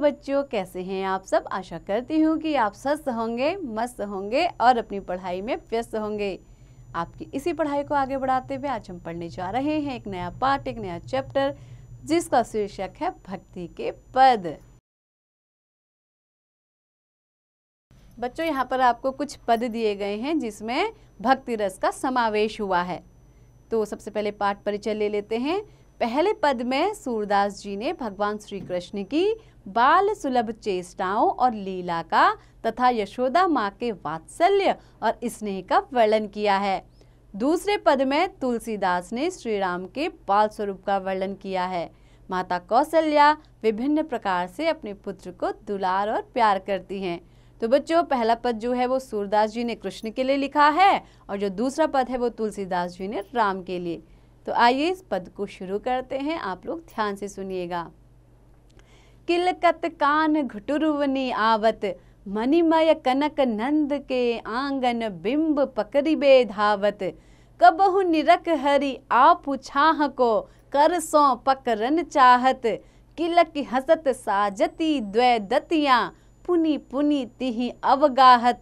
बच्चों, कैसे हैं आप सब। आशा करती हूँ कि आप स्वस्थ होंगे, मस्त होंगे और अपनी पढ़ाई में व्यस्त होंगे। आपकी इसी पढ़ाई को आगे बढ़ाते हुए आज हम पढ़ने जा रहे हैं एक नया पाठ, एक नया चैप्टर, जिसका शीर्षक है भक्ति के पद। बच्चों, यहाँ पर आपको कुछ पद दिए गए हैं जिसमें भक्ति रस का समावेश हुआ है। तो सबसे पहले पाठ परिचय ले लेते हैं। पहले पद में सूरदास जी ने भगवान श्री कृष्ण की बाल सुलभ चेष्टाओं और लीला का तथा यशोदा माँ के वात्सल्य और स्नेह का वर्णन किया है। दूसरे पद में तुलसीदास ने श्री राम के बाल स्वरूप का वर्णन किया है। माता कौशल्या विभिन्न प्रकार से अपने पुत्र को दुलार और प्यार करती हैं। तो बच्चों, पहला पद जो है वो सूरदास जी ने कृष्ण के लिए लिखा है और जो दूसरा पद है वो तुलसीदास जी ने राम के लिए। तो आइए इस पद को शुरू करते हैं, आप लोग ध्यान से सुनिएगा। किलकत कान घुटुरवनी आवत, मणिमय कनक नंद के आंगन बिंब पकड़िबे धावत, कबहु निरख हरि आपु छाह को कर सो पकरन चाहत, किलक हसत साजती द्वै दतियां पुनि पुनि तिहि अवगाहत,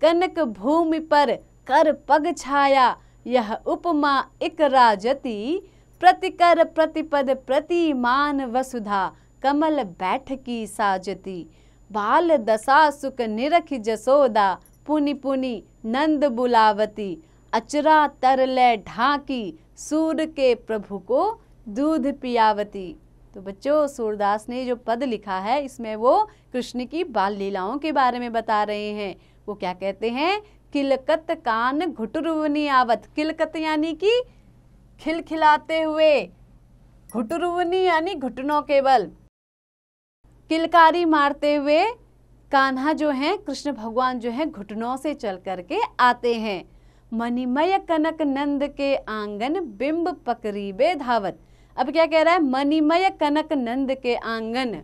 कनक भूमि पर कर पग छाया यह उपमा इक राजती, प्रतिकर प्रतिपद प्रतिमान वसुधा कमल बैठकी साजती, बाल दशा सुख निरख जसोदा पुनि पुनि नंद बुलावती, अचरा तरले ढाकी सूर के प्रभु को दूध पियावती। तो बच्चों, सूरदास ने जो पद लिखा है इसमें वो कृष्ण की बाल लीलाओं के बारे में बता रहे हैं। वो क्या कहते हैं? किलकत कान घुटुरवनी आवत। किलकत यानी कि खिलखिलाते हुए, घुटुरवनी यानी घुटनों के बल, किलकारी मारते हुए कान्हा जो है, कृष्ण भगवान जो है घुटनों से चल करके आते हैं। मणिमय कनक नंद के आंगन बिंब पकड़िबे धावत। अब क्या कह रहा है? मणिमय कनक नंद के आंगन।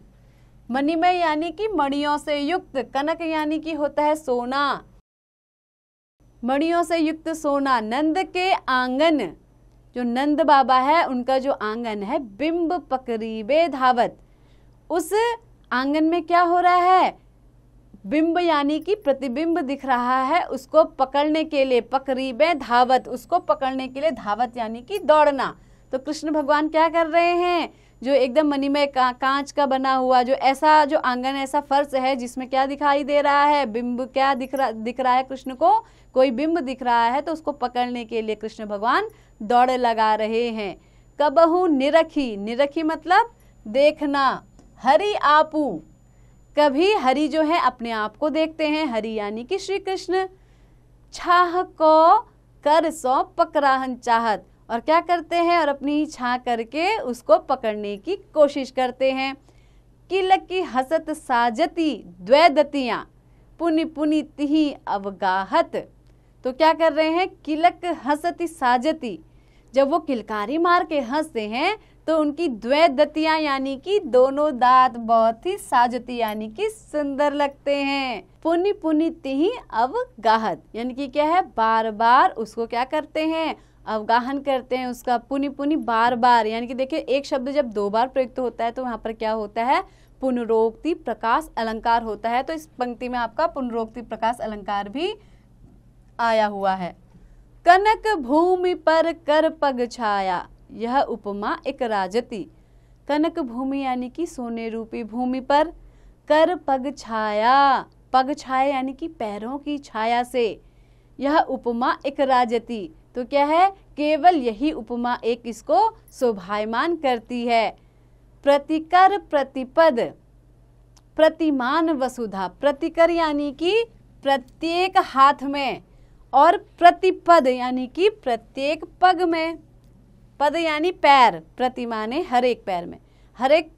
मणिमय यानी कि मणियों से युक्त, कनक यानी कि होता है सोना, मणियों से युक्त सोना। नंद के आंगन, जो नंद बाबा है उनका जो आंगन है, बिंब पकड़िबे धावत। उस आंगन में क्या हो रहा है? बिंब यानी कि प्रतिबिंब दिख रहा है, उसको पकड़ने के लिए पकड़िबे धावत, उसको पकड़ने के लिए धावत यानी कि दौड़ना। तो कृष्ण भगवान क्या कर रहे हैं? जो एकदम मणिमय कांच का बना हुआ जो ऐसा जो आंगन, ऐसा फर्श है जिसमें क्या दिखाई दे रहा है? बिंब। क्या दिख रहा है कृष्ण को? कोई बिंब दिख रहा है, तो उसको पकड़ने के लिए कृष्ण भगवान दौड़ लगा रहे हैं। कबहु निरखी, निरखी मतलब देखना, हरि आपू, कभी हरि जो है अपने आप को देखते हैं, हरि यानी कि श्री कृष्ण। छाह को कर सो पकड़ाहन चाहत, और क्या करते हैं? और अपनी छाह करके उसको पकड़ने की कोशिश करते हैं। किलक की हसत साजती द्वै दतियां पुनि पुनि तिहि अवगाहत। तो क्या कर रहे हैं? किलक हसती साजती, जब वो किलकारी मार के हंसते हैं तो उनकी द्वै दतियां यानी कि दोनों दांत बहुत ही साजती यानी कि सुंदर लगते हैं। पुनि पुनि तिहि अवगाहत यानी कि क्या है? बार बार उसको क्या करते हैं? अवगाहन करते हैं उसका। पुनि पुनि बार बार यानी कि देखिए, एक शब्द जब दो बार प्रयुक्त होता है तो वहां पर क्या होता है? पुनरोक्ति प्रकाश अलंकार होता है। तो इस पंक्ति में आपका पुनरोक्ति प्रकाश अलंकार भी आया हुआ है। कनक भूमि पर कर पग छाया यह उपमा एक राजती। कनक भूमि यानी कि सोने रूपी भूमि पर, कर पग छाया, पग छाया यानी कि पैरों की छाया से, यह उपमा एक राजती। तो क्या है? केवल यही उपमा एक इसको शोभायमान करती है। प्रतिकर प्रतिपद प्रतिमान वसुधा। प्रतिकर यानी कि प्रत्येक हाथ में, और प्रतिपद यानी कि प्रत्येक पग में। पद यानी पैर, प्रति माने हर एक पैर में, हर एक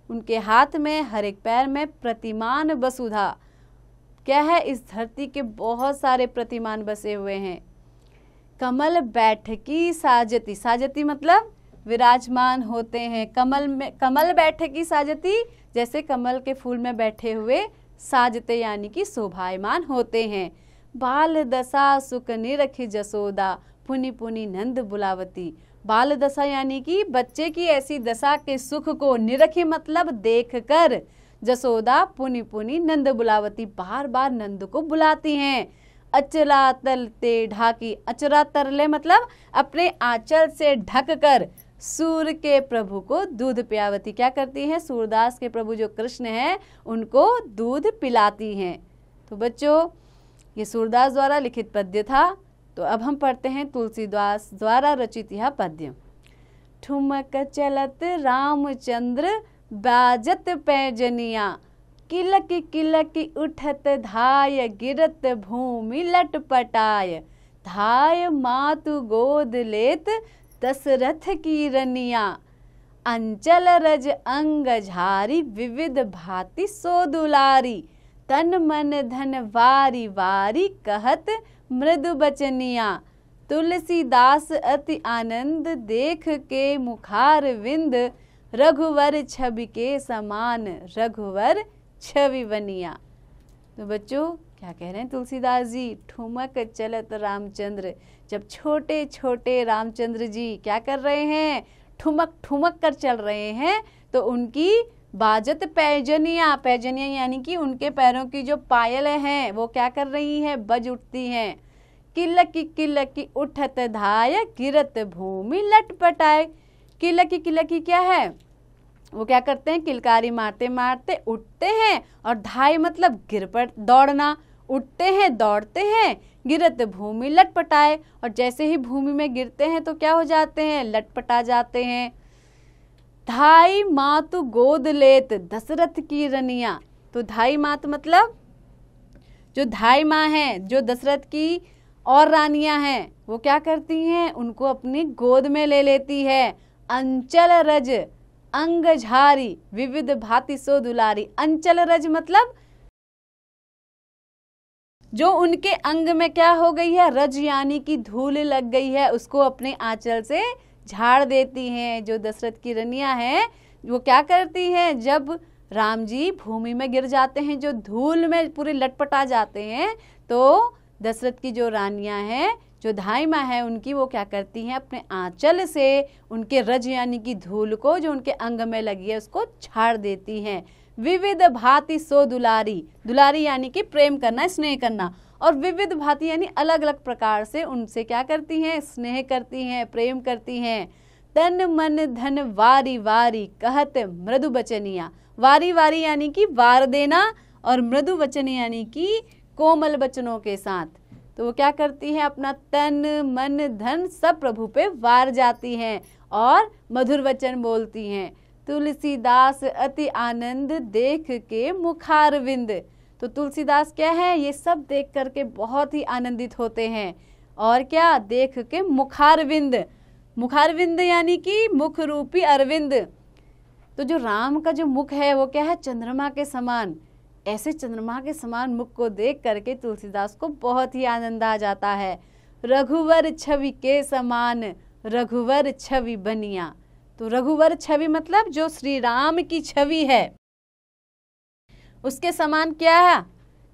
उनके हाथ में, हर एक पैर में। प्रतिमान वसुधा क्या है? इस धरती के बहुत सारे प्रतिमान बसे हुए हैं। कमल बैठकी साजती, साजती मतलब विराजमान होते हैं। कमल में, कमल बैठकी साजती, जैसे कमल के फूल में बैठे हुए साजते यानी कि शोभायमान होते हैं। बाल दशा सुख निरखी जसोदा पुनि पुनि नंद बुलावती। बाल दशा यानी कि बच्चे की ऐसी दशा के सुख को, निरखी मतलब देखकर, जसोदा पुनि पुनि नंद बुलावती, बार बार नंद को बुलाती हैं। अचला तल ते ढाकी, अचरा तरले मतलब अपने आंचल से ढक कर सूर के प्रभु को दूध पियावती, क्या करती हैं, सूरदास के प्रभु जो कृष्ण हैं उनको दूध पिलाती हैं। तो बच्चों ये सूरदास द्वारा लिखित पद्य था। तो अब हम पढ़ते हैं तुलसीदास द्वारा रचित यह पद्य। ठुमक चलत रामचंद्र बाजत पैजनिया, किलक किलक उठत धाय गिरत भूमि लटपटाय, धाय मातु गोद लेत दशरथ की रनिया, अंचल रज अंग झारी विविध भांति सो दुलारी, तन मन धन वारी वारी कहत मृदु बचनिया, तुलसीदास अति आनंद देख के मुखार विंद, रघुवर छवि के समान रघुवर छवि बनिया। तो बच्चों क्या कह रहे हैं तुलसीदास जी, ठुमक चलत रामचंद्र, जब छोटे छोटे रामचंद्र जी क्या कर रहे हैं, ठुमक ठुमक कर चल रहे हैं, तो उनकी बाजत पैजनिया, पैजनिया यानी कि उनके पैरों की जो पायल हैं वो क्या कर रही हैं, बज उठती हैं। किलकी किलकी उठत धाय गिरत भूमि लटपटाए, किलकी किलकी क्या है, वो क्या करते हैं, किलकारी मारते मारते उठते हैं, और धाय मतलब गिर पड़, दौड़ना, उठते हैं दौड़ते हैं, गिरत भूमि लटपटाए, और जैसे ही भूमि में गिरते हैं तो क्या हो जाते हैं, लटपटा जाते हैं। धाई मातु गोद लेत दशरथ की रनिया, तो धाई मात मतलब जो धाई माँ है, जो दशरथ की और रानियां हैं, वो क्या करती हैं, उनको अपनी गोद में ले लेती है। अंचल रज अंग झारी विविध भांति सो दुलारी, अंचल रज मतलब जो उनके अंग में क्या हो गई है, रज यानी कि धूल लग गई है, उसको अपने आंचल से झाड़ देती हैं। जो दशरथ की रनियां हैं वो क्या करती हैं, जब राम जी भूमि में गिर जाते हैं, जो धूल में पूरे लटपटा जाते हैं, तो दशरथ की जो रानियां हैं, जो धाई माँ है उनकी, वो क्या करती हैं, अपने आंचल से उनके रज यानी कि धूल को जो उनके अंग में लगी है उसको झाड़ देती हैं। विविध भांति सो दुलारी, दुलारी यानी कि प्रेम करना, स्नेह करना, और विविध भांति यानी अलग अलग प्रकार से उनसे क्या करती हैं, स्नेह करती हैं, प्रेम करती हैं। तन मन धन वारी वारी कहत मृदु बचनिया, वारी वारी यानी कि वार देना, और मृदु वचन यानी कि कोमल वचनों के साथ। तो वो क्या करती हैं, अपना तन मन धन सब प्रभु पे वार जाती हैं और मधुर वचन बोलती हैं। तुलसीदास अति आनंद देख के मुखारविंद, तो तुलसीदास क्या है, ये सब देख करके बहुत ही आनंदित होते हैं, और क्या, देख के मुखारविंद, मुखारविंद यानी कि मुख रूपी अरविंद। तो जो राम का जो मुख है वो क्या है, चंद्रमा के समान, ऐसे चंद्रमा के समान मुख को देख करके तुलसीदास को बहुत ही आनंद आ जाता है। रघुवर छवि के समान रघुवर छवि बनिया, तो रघुवर छवि मतलब जो श्री राम की छवि है उसके समान क्या है,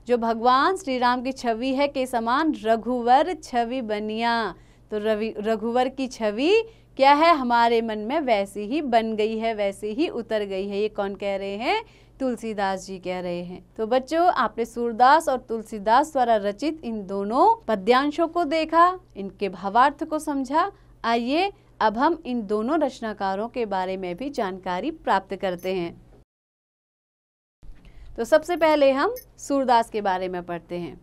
जो भगवान श्री राम की छवि है के समान रघुवर छवि बनिया। तो रघुवर की छवि क्या है, हमारे मन में वैसी ही बन गई है, वैसे ही उतर गई है। ये कौन कह रहे हैं, तुलसीदास जी कह रहे हैं। तो बच्चों आपने सूरदास और तुलसीदास द्वारा रचित इन दोनों पद्यांशों को देखा, इनके भावार्थ को समझा। आइए अब हम इन दोनों रचनाकारों के बारे में भी जानकारी प्राप्त करते हैं। तो सबसे पहले हम सूरदास के बारे में पढ़ते हैं।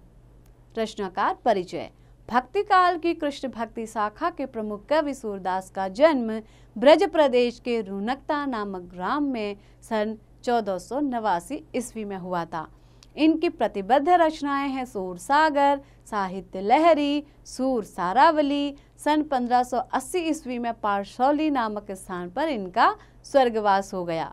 रचनाकार परिचय। भक्ति काल की कृष्ण भक्ति शाखा के प्रमुख कवि सूरदास का जन्म ब्रज प्रदेश के रुनकता नामक ग्राम में सन 1489 ईस्वी में हुआ था। इनकी प्रतिबद्ध रचनाएं हैं सूर सागर, साहित्य लहरी, सूर सारावली। सन 1580 ईस्वी में पारसौली नामक स्थान पर इनका स्वर्गवास हो गया।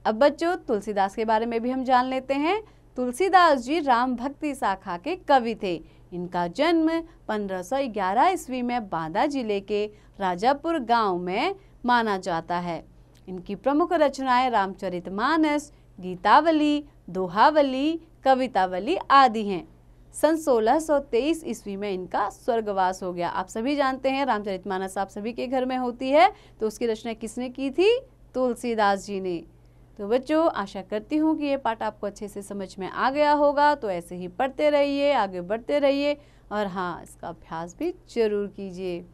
अब बच्चों तुलसीदास के बारे में भी हम जान लेते हैं। तुलसीदास जी राम भक्ति शाखा के कवि थे। इनका जन्म 1511 ईस्वी में बांदा जिले के राजापुर गांव में माना जाता है। इनकी प्रमुख रचनाएं रामचरितमानस, गीतावली, दोहावली, कवितावली आदि हैं। सन 1623 ईस्वी में इनका स्वर्गवास हो गया। आप सभी जानते हैं रामचरितमानस आप सभी के घर में होती है, तो उसकी रचना किसने की थी, तुलसीदास जी ने। तो बच्चों आशा करती हूँ कि ये पाठ आपको अच्छे से समझ में आ गया होगा। तो ऐसे ही पढ़ते रहिए, आगे बढ़ते रहिए और हाँ, इसका अभ्यास भी जरूर कीजिए।